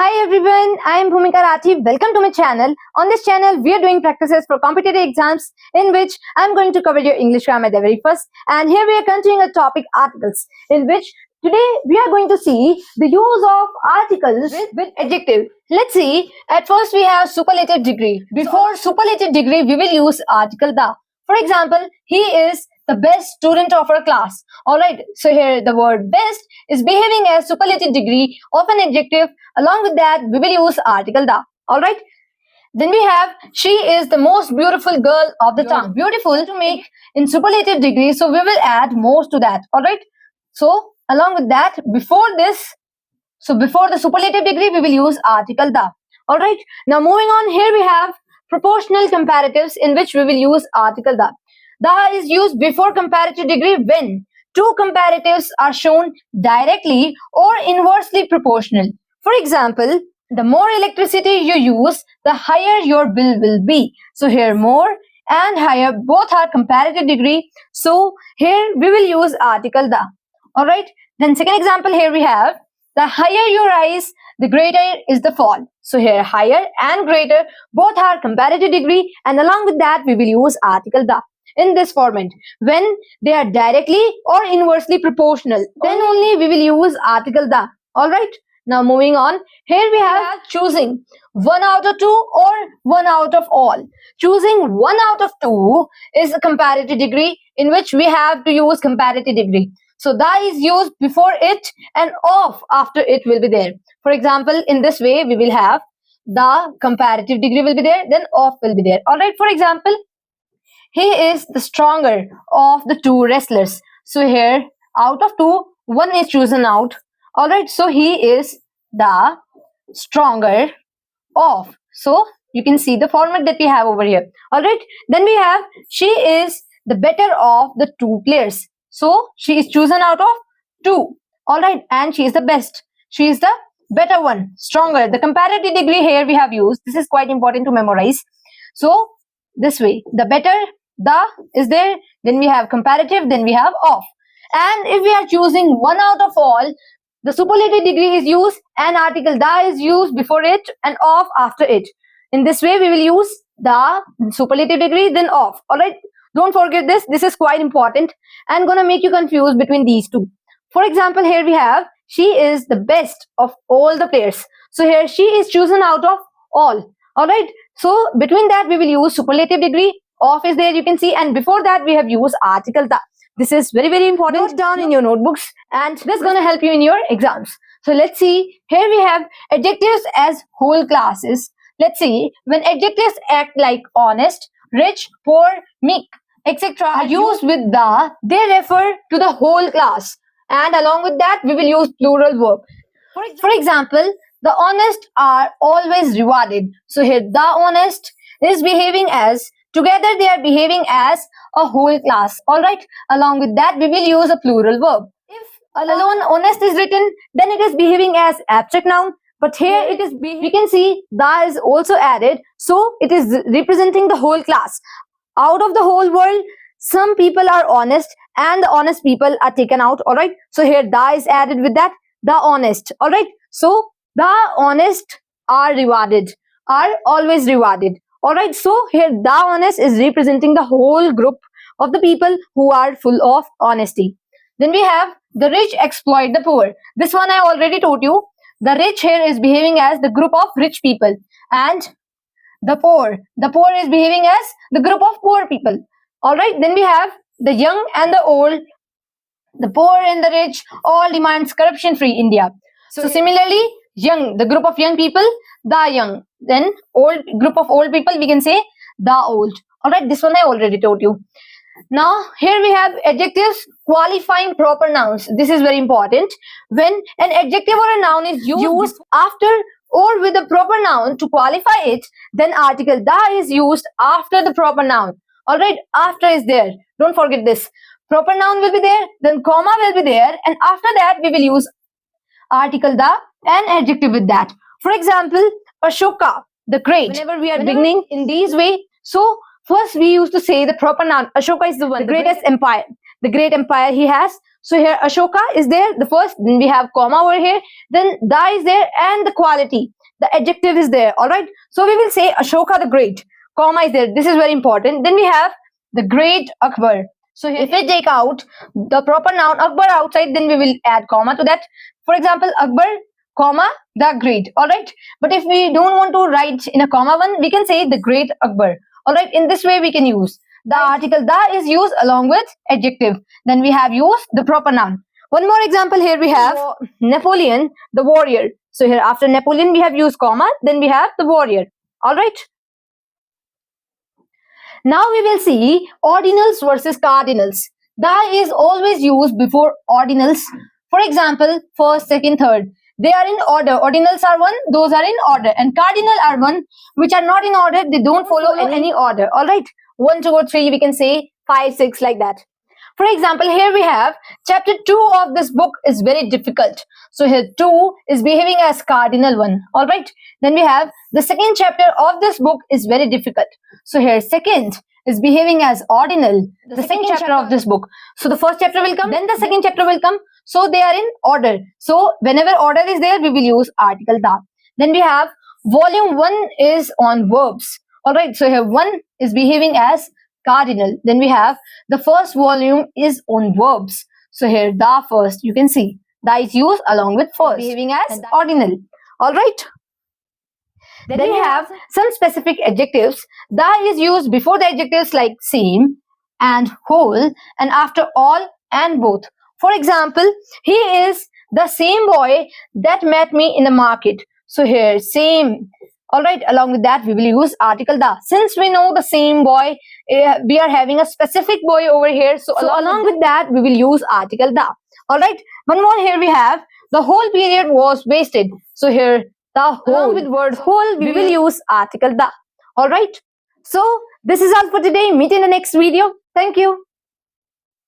Hi everyone, I am Bhumika Rathi. Welcome to my channel. On this channel, we are doing practices for competitive exams in which I am going to cover your English grammar at the very first. And here we are continuing a topic articles in which today we are going to see the use of articles with adjective. Let's see. At first we have superlative degree. Before superlative degree, we will use article the. For example, he is the best student of our class. Alright, so here the word best is behaving as superlative degree of an adjective. Along with that, we will use article the. Alright. Then we have she is the most beautiful girl of the town. Beautiful to make in superlative degree, so we will add most to that. Alright. So along with that, before the superlative degree, we will use article the. Alright. Now moving on, here we have proportional comparatives in which we will use article the. The is used before comparative degree when two comparatives are shown directly or inversely proportional. For example, the more electricity you use, the higher your bill will be. So here more and higher both are comparative degree. So here we will use article the. Alright. Then second example, here we have the higher you rise, the greater is the fall. So here higher and greater both are comparative degree, and along with that we will use article the. In this format, when they are directly or inversely proportional, then only we will use article the. Alright. Now moving on, here we have choosing one out of two or one out of all. Choosing one out of two is a comparative degree in which we have to use comparative degree. So the is used before it and of after it will be there. For example, in this way we will have the comparative degree will be there, then of will be there. Alright, for example, he is the stronger of the two wrestlers. So here out of two, one is chosen out. Alright, so he is the stronger of. So you can see the format that we have over here. Alright, then we have she is the better of the two players. So she is chosen out of two. Alright, and she is the best. She is the better one, stronger. The comparative degree here we have used. This is quite important to memorize. So this way, the better, the is there, then we have comparative, then we have of. And if we are choosing one out of all, the superlative degree is used and article the is used before it and of after it. In this way, we will use the superlative degree, then of. Alright, don't forget this. This is quite important and gonna make you confused between these two. For example, here we have she is the best of all the players. So here she is chosen out of all. Alright, so between that we will use superlative degree, of is there you can see, and before that we have used article the. This is very, very important. Note down in your notebooks and this is going to help you in your exams. So let's see. Here we have adjectives as whole classes. Let's see. When adjectives act like honest, rich, poor, meek, etc. are used with the, they refer to the whole class. And along with that, we will use plural verb. For example, the honest are always rewarded. So here the honest is behaving as, together they are behaving as a whole class. Alright, along with that we will use a plural verb. If alone honest is written, then it is behaving as abstract noun, but here it is we can see the is also added, so it is representing the whole class. Out of the whole world, some people are honest and the honest people are taken out. Alright, so here the is added with that, the honest. Alright, so the honest are rewarded, are always rewarded. Alright, so here the honest is representing the whole group of the people who are full of honesty. Then we have the rich exploit the poor. This one I already told you. The rich here is behaving as the group of rich people, and the poor is behaving as the group of poor people. Alright, then we have the young and the old, the poor and the rich all demands corruption-free India. So similarly, young, the group of young people, the young. Then old, group of old people, we can say the old. Alright, this one I already told you. Now here we have adjectives qualifying proper nouns. This is very important. When an adjective or a noun is used after or with a proper noun to qualify it, then article the is used after the proper noun. Alright, after is there. Don't forget this. Proper noun will be there, then comma will be there, and after that we will use article the and adjective with that. For example, Ashoka, the great. Whenever we are beginning in these way, so first we used to say the proper noun. Ashoka is the one, the greatest empire. The great empire he has. So here Ashoka is there, the first, then we have comma over here, then da is there, and the quality, the adjective is there. All right, so we will say Ashoka the great, comma is there, this is very important. Then we have the great Akbar. So here, if we take out the proper noun Akbar outside, then we will add comma to that. For example, Akbar, comma, the great. All right, but if we don't want to write in a comma one, we can say the great Akbar. All right, in this way we can use the article da is used along with adjective. Then we have used the proper noun. One more example here we have Napoleon the warrior. So here after Napoleon we have used comma, then we have the warrior. All right. Now we will see ordinals versus cardinals. Da is always used before ordinals. For example, first, second, third. They are in order. Ordinals are one, those are in order. And cardinal are one, which are not in order. They don't follow any order. All right. 1, 2, or 3, we can say 5, 6 like that. For example, here we have chapter 2 of this book is very difficult. So here 2 is behaving as cardinal one. All right. Then we have the second chapter of this book is very difficult. So here second is behaving as ordinal. The second chapter of this book. So the first chapter will come, then the second chapter will come. So they are in order. So whenever order is there, we will use article da. Then we have volume 1 is on verbs. All right. So here 1 is behaving as cardinal. Then we have the first volume is on verbs. So here da first, you can see da is used along with first, behaving as ordinal. All right. Then we have some specific adjectives. Da is used before the adjectives like same and whole and after all and both. For example, he is the same boy that met me in the market. So here same. All right, along with that we will use article da. Since we know the same boy, we are having a specific boy over here. So along with that we will use article da. All right, one more here we have the whole period was wasted. So here the whole, along with word whole, we will use article da. All right, so this is all for today. Meet in the next video. Thank you.